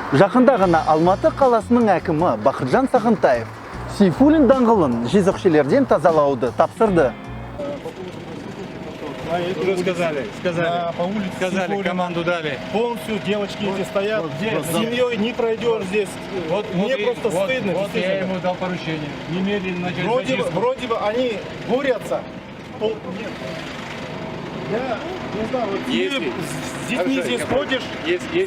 Жақында ғана Алматы қаласының әкімі Бақытжан Сағынтаев Сейфуллин даңғылын жезөкшелерден тазалауды тапсырды. Уже сказали, по улице сказали, команду дали. Полностью девочки эти стоят, с семьей не пройдешь здесь. Мне просто стыдно. Вот я ему дал поручение. Немедленно начать зачистку. Вроде бы они бурятся. Нет. Я не знаю, вот с детьми здесь ходишь,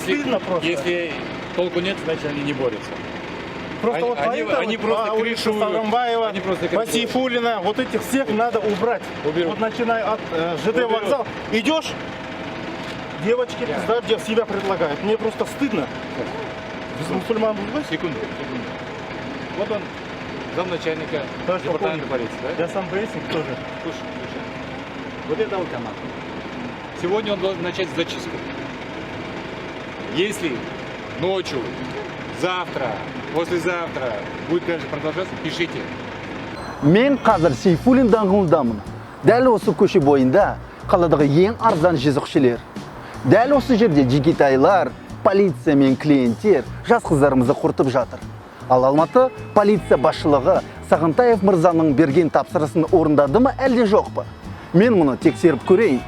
стыдно просто. Если толку нет, значит они не борются. Просто вот они просто крышуют. Сарамбаева, Сейфуллина, вот этих всех надо убрать. Уберут. Вот начиная от ЖД вокзал. Идешь, девочки, да, себя предлагают. Мне просто стыдно. Мусульман был? Секунду. Вот он, замначальника департамента полиции, да? Я сам БСник тоже. Слушай. Вот это вот команда. Сегодня он должен начать зачистку. Если ночью, завтра, послезавтра будет дальше продолжаться, пишите. Мен қазір Сейфуллин даңғылындамын. Дәл осы көше бойында қаладағы ең арзан жезөкшелер. Дәл осы жерде жекетайлар, полиция мен клиенттер жас қыздарымызды құртып жатыр. Ал Алматы полиция басшылығы Сағынтаев мырзаның берген тапсырысын орындады ма әлде жоқ па? Мен мұны тексеріп көрейін.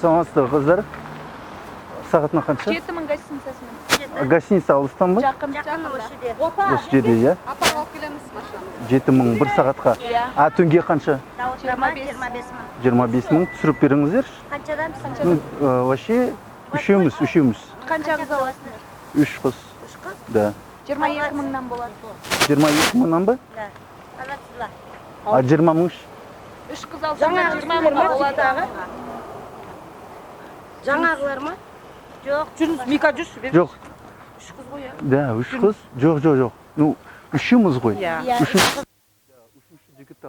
Саламатсыздар қыздар. Сағатына қанша? 7.000 гостиницасымен. Гостиница алыстан ба? Жақын Осы жерде, иә? Апаға алып келеміз машинаны. 7.000 бір сағатқа. А түнге қанша? 25 мың. Түсіріп беріңіздер. Қаншадан? Вообще үшеуміз. Қанша қыз аласыңдар? 3 қыз. Да. 22 мыңнан болады. 22 мыңнан ба? Да. Алатсызла. А 20 мың? 3 қыз алсаңдар 20 мыңға болады аға. Жаңағылар ма? Жоқ. Жүріңіз, Мика жүрсіз бе? Жоқ. 3 қыз ғой, Да, 3 қыз. Жоқ. Ну, үшеуміз ғой. Иә. Үшінші жігітті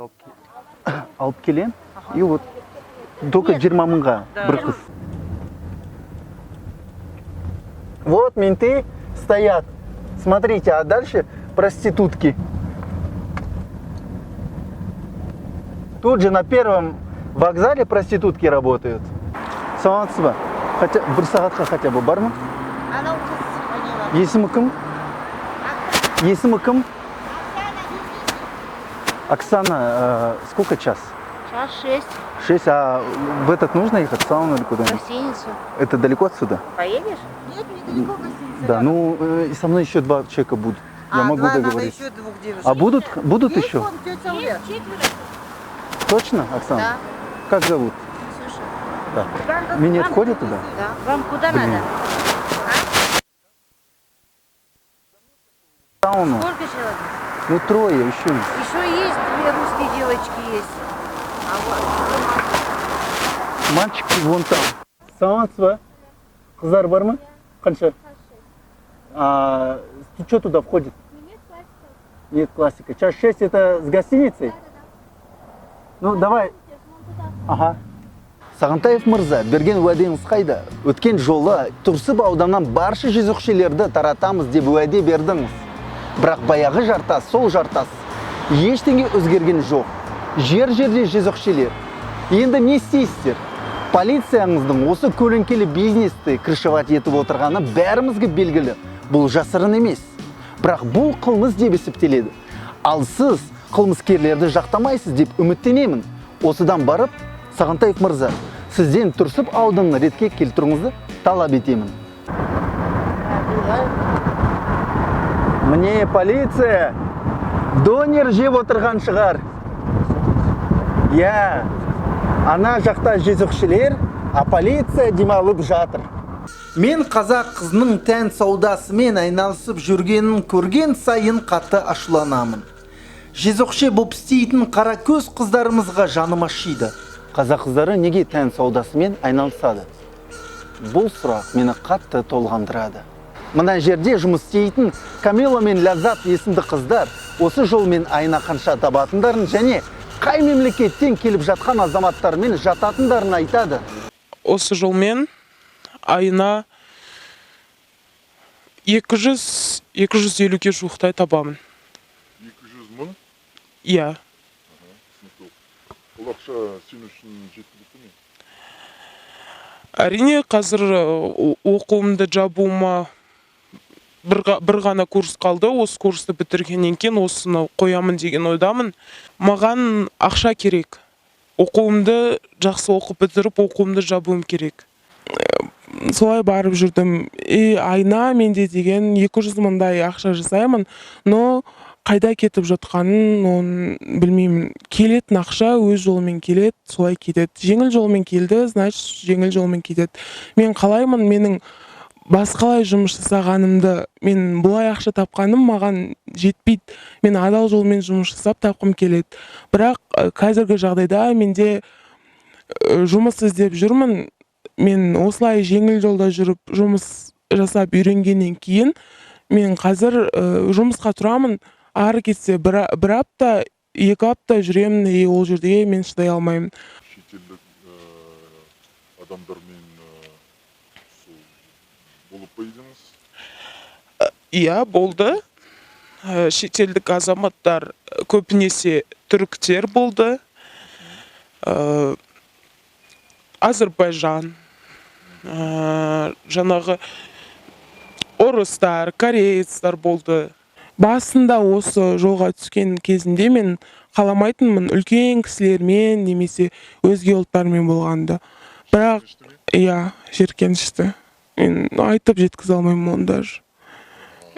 алып келем. И вот только 20 мыңға бір қыз. Вот менты стоят. Смотрите, а дальше проститутки. Тут же на первом вокзале проститутки работают. Саламатсыз ба? Хотя бір сағатқа хотя бы бар ма? Анау қыз. Есімі кім? Есімі кім? Оксана, сколько час? Час 6. 6, а в этот нужно ехать в сауну или куда-нибудь? Гостиницу. Это далеко отсюда? Поедешь? Нет, недалеко гостиница. Да, ну и со мной еще 2 человека будут. Я могу договориться. Еще 2 девушек. А будут еще? Вон, тетя Оля. Точно, Оксана? Да. Как зовут? Слушай. Да. Минет входит туда? Да. Вам куда Блин. надо? Сауну. Сколько человек? Ну 3 еще. Еще есть 2 русские девочки есть. Мальчики вон там. Саламатсыз ба? Қыздар бар ма? Қанша? Что туда входит? Нет классика. Час 6 это с гостиницей? Ну давай. Ага. Сағынтаев мырза, берген уәдеңіз қайда? Өткен жолы Тұрсып ауданнан барша жезөкшелерді таратамыз деп уәде бердіңіз. Бірақ баяғы жартас, сол жартас. Ештеңе өзгерген жоқ. Жер-жерде жезөкшелер. Енді не істейсіздер? Полицияңыздың осы көлеңкелі бизнесті крышевать етіп отырғаны бәрімізге белгілі. Бұл жасырын емес. Бірақ бұл қылмыс деп есептеледі. Ал сіз қылмыскерлерді жақтамайсыз деп үміттенемін. Осыдан барып, Сағынтаев мырза, сізден Тұрсып ауданын ретке келтіруіңізді талап етемін. Міне полиция донер жеп отырған шығар. Я, ана жақта жезөкшелер, а полиция демалып жатыр. Мен қазақ қызының тән саудасымен айналысып жүргенін көрген сайын қатты ашуланамын. Жезөкше болып істейтін қара көз қыздарымызға жаным ашиды. Қазақ қыздары неге тән саудасымен айналысады? Бұл сұрақ мені қатты толғандырады. Мына жерде жұмыс істейтін Камила мен Ләззат есімді қыздар осы жолмен айына қанша табатындарын және қай мемлекеттен келіп жатқан азаматтармен жататындарын айтады. Осы жолмен айына 200-250-ге жуықтай табамын. Иә. Түсінікті. Ол ақша сен үшін жеткілікті ме? Әрине, қазір оқуымды жабуыма бір ғана курс қалды. Осы курсты бітіргеннен кейін осыны қоямын деген ойдамын. Маған ақша керек. Оқуымды жақсы оқып бітіріп, оқуымды жабуым керек. Солай барып жүрдім. Айна менде деген 200 мыңдай ақша жасаймын, но қайда кетіп жатқанын оны білмеймін. Келетін ақша өз жолымен келеді, солай кетеді. Жеңіл жолмен келді, значит, жеңіл жолмен кетеді. Мен қалаймын, менің басқалай жұмыс жасағанымды, мен бұлай ақша тапқаным маған жетпейді. Мен адал жолмен жұмыс жасап тапқым келеді. Бірақ қазіргі жағдайда менде жұмыс іздеп жүрмін. Мен осылай жеңіл жолда жүріп жұмыс жасап үйренгеннен кейін мен қазір жұмысқа тұрамын. Ары кетсе бір апта, 2 апта жүремін, ол жерде мен шыдай алмаймын. Шетелдік адамдармен болып па едіңіз? Иә, болды. Шетелдік азаматтар көбінесе түріктер болды. Азербайжан, жаңағы орыстар, корейцтар болды. Басында осы жолға түскен кезінде мен қаламайтынмын үлкен кісілермен немесе өзге ұлттармен болғанды. Бірақ, иә, жеркенішті. Мен айтып жеткізе алмаймын оны даже.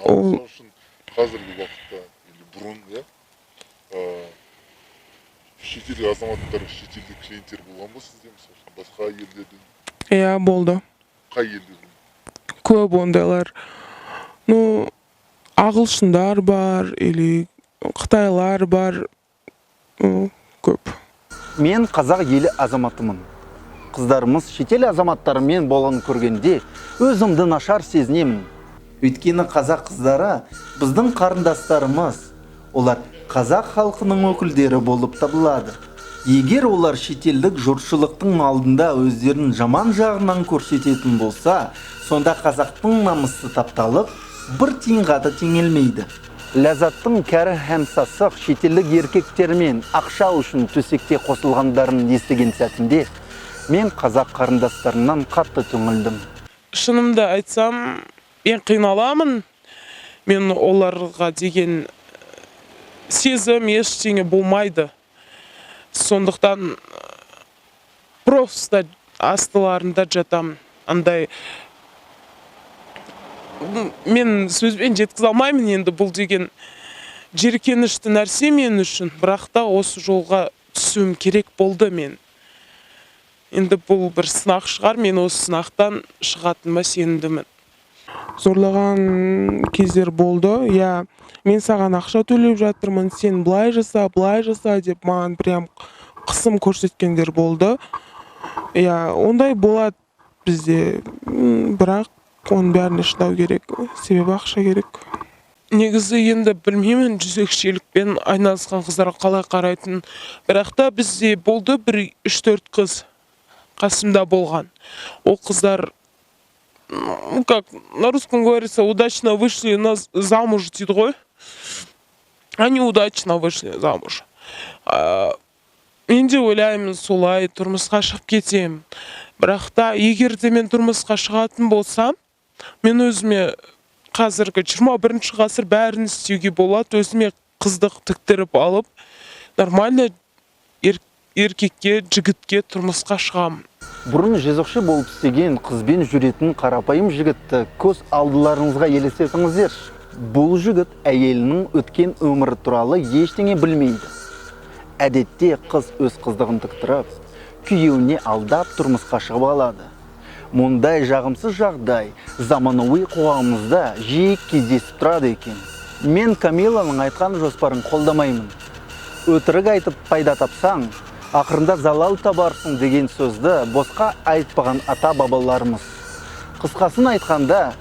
Ол үшін қазіргі уақытта, бұрын, шетелдік азаматтар, шетелдік клиенттер болған ба сізде, басқа елдерден? Иә, болды. Қай елдерден? Көп ондайлар. Ағылшындар бар, или қытайлар бар, көп. Мен қазақ елі азаматымын. Қыздарымыз шетел азаматтарымен болғанын көргенде өзімді нашар сезінемін. Өйткені қазақ қыздары біздің қарындастарымыз, олар қазақ халқының өкілдері болып табылады. Егер олар шетелдік жұртшылықтың алдында өздерін жаман жағынан көрсететін болса, сонда қазақтың намысы тапталып, бір тиынға да теңелмейді. Ләззаттың кәрі һәм сасық шетелдік еркектермен ақша үшін төсекте қосылғандарын естіген сәтінде, мен қазақ қарындастарымнан қатты түңілдім. Шынымды айтсам, мен қиналамын. Мен оларға деген сезім ештеңе болмайды. Сондықтан просто астыларында жатам. Андай мен сөзбен жеткізе алмаймын енді, бұл деген жеркенішті нәрсе мен үшін. Бірақ та осы жолға түсуім керек болды мен. Енді бұл бір сынақ шығар, мен осы сынақтан шығатыныма сенімдімін. Зорлаған кездер болды. Я, мен саған ақша төлеп жатырмын, сен былай жаса деп маған прям қысым көрсеткендер болды. Я, ондай болады бізде, бірақ оның бәріне шыдау керек, себебі ақша керек. Негізі енді білмеймін жезөкшелікпен айналысқан қыздарға қалай қарайтын. Бірақ та бізде болды бір 3-4 қыз қасымда болған. Ол қыздар, как на русском говорится, удачно вышли замуж дейді ғой. Они удачно вышли замуж. Мен де ойлаймын, солай тұрмысқа шығып кетем. Бірақ та егер де мен тұрмысқа шығатын болсам, мен өзіме қазіргі 21 ғасыр бәрін істеуге болады, өзіме қыздық тіктіріп алып, нормально еркекке, жігітке тұрмысқа шығамын. Бұрын жезөкше болып істеген қызбен жүретін қарапайым жігітті көз алдыларыңызға елестетіңіздер. Бұл жігіт әйелінің өткен өмірі туралы ештеңе білмейді. Әдетте қыз өз қыздығын тіктіріп, күйеуіне алдап тұрмысқа шығып алады. Мұндай жағымсыз жағдай заманауи қоғамымызда жиі кездесіп тұрады екен. Мен Камиланың айтқан жоспарын қолдамаймын. Өтірік айтып пайда тапсаң, ақырында залал табарсың деген сөзді босқа айтпаған ата-бабаларымыз. Қысқасын айтқанда,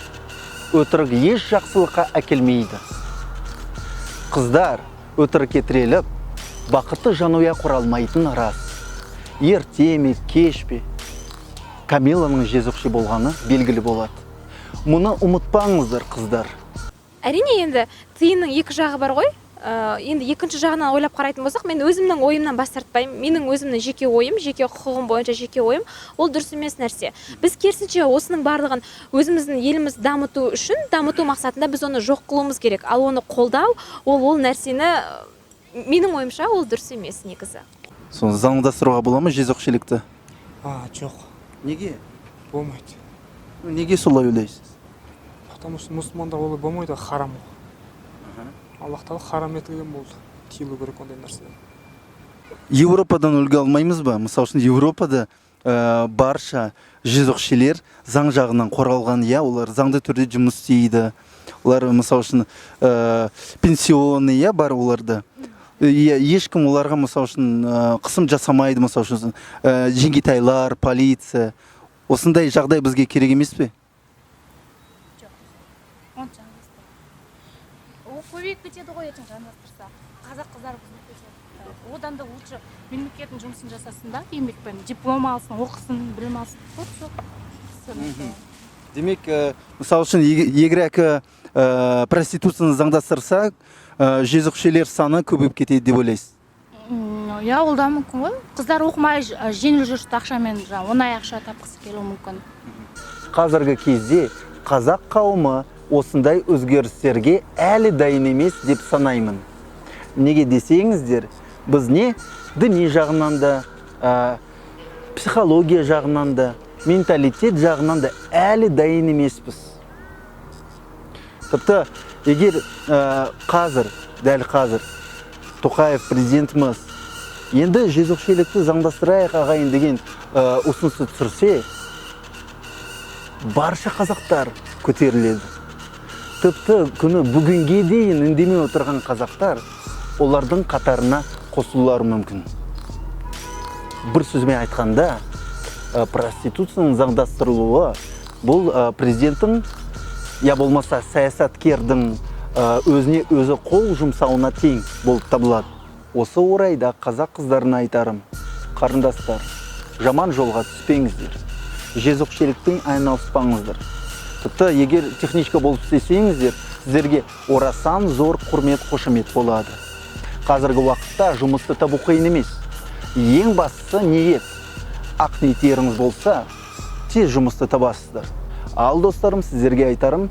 өтірік еш жақсылыққа әкелмейді. Қыздар өтірікке тіреліп, бақытты жануя құралмайтын рас. Ерте ме, кеш пе, Камиланың жезөкше болғаны белгілі болады. Мұны ұмытпаңыздар, қыздар. Әрине енді тиынның екі жағы бар ғой. Енді екінші жағынан ойлап қарайтын болсақ, мен өзімнің ойымнан бас тартпаймын. Менің өзімнің жеке ойым, жеке құқығым бойынша жеке ойым, ол дұрыс емес нәрсе. Біз керісінше осының барлығын өзіміздің еліміз дамыту үшін, дамыту мақсатында біз оны жоқ қылуымыз керек. Ал оны қолдау, ол нәрсені менің ойымша ол дұрыс емес негізі. Соны заңдастыруға бола ма жезөкшелікті? Жоқ, Неге? болмайды. Неге солай ойлайсыз? Потому что мұсылманда олай болмайды, харам ол. Аллах тағала харам етілген болды. Тыйылу керек ондай нәрседен. Еуропадан үлгі алмаймыз ба? Мысалы үшін Еуропада барша жезөкшелер заң жағынан қорғалған, иә, олар заңды түрде жұмыс істейді. Олар мысалы үшін пенсионный, иә, бар оларда. Ешкім оларға мысалы үшін қысым жасамайды, мысалы үшін жеңгетайлар, полиция. Осындай жағдай бізге керек емес пе? Көбейіп кетеді ғой ертең жандастырса. Қазақ қыздары одан да лучше мемлекеттің жұмысын жасасын да, еңбекпен диплом алсын, оқысын, білім алсын. Демек, мысалы үшін егер проституцияны заңдастырса, жезөкшелер саны көбейіп кетеді деп ойлайсыз? Я, ол да мүмкін ғой. Қыздар оқымай жеңіл жүрісті ақшамен, оңай ақша тапқысы келуі мүмкін. Қазіргі кезде қазақ қауымы осындай өзгерістерге әлі дайын емес деп санаймын. Неге десеңіздер, біз не діни жағынан да, психология жағынан да, менталитет жағынан да әлі дайын емеспіз. Тіпті егер қазір, дәл қазір Тоқаев президентіміз енді жезөкшелікті заңдастырайық ағайын деген ұсынысты түсірсе, барша қазақтар көтеріледі. Тіпті күні бүгінге дейін үндемей отырған қазақтар олардың қатарына қосылулары мүмкін. Бір сөзбен айтқанда, проституцияның заңдастырылуы бұл президенттің, я болмаса саясаткердің өзіне өзі қол жұмсауына тең болып табылады. Осы орайда қазақ қыздарына айтарым, қарындастар, жаман жолға түспеңіздер, жезөкшелікпен айналыспаңыздар. Тіпті егер техничка болып істесеңіздер, сіздерге орасан зор құрмет, қошемет болады. Қазіргі уақытта жұмысты табу қиын емес. Ең бастысы ниет. Ақ ниеттеріңіз болса, тез жұмысты табасыздар. Ал достарым, сіздерге айтарым,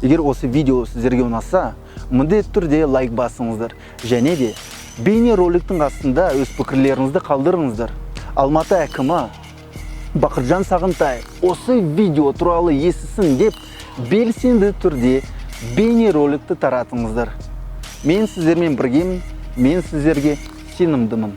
егер осы видео сіздерге ұнаса, міндетті түрде лайк басыңыздар. Және де бейне роликтің астында өз пікірлеріңізді қалдырыңыздар. Алматы әкімі Бақытжан Сағынтаев осы видео туралы естісін деп белсенді түрде бейне роликті таратыңыздар. Мен сіздермен біргемін, мен сіздерге сенімдімін.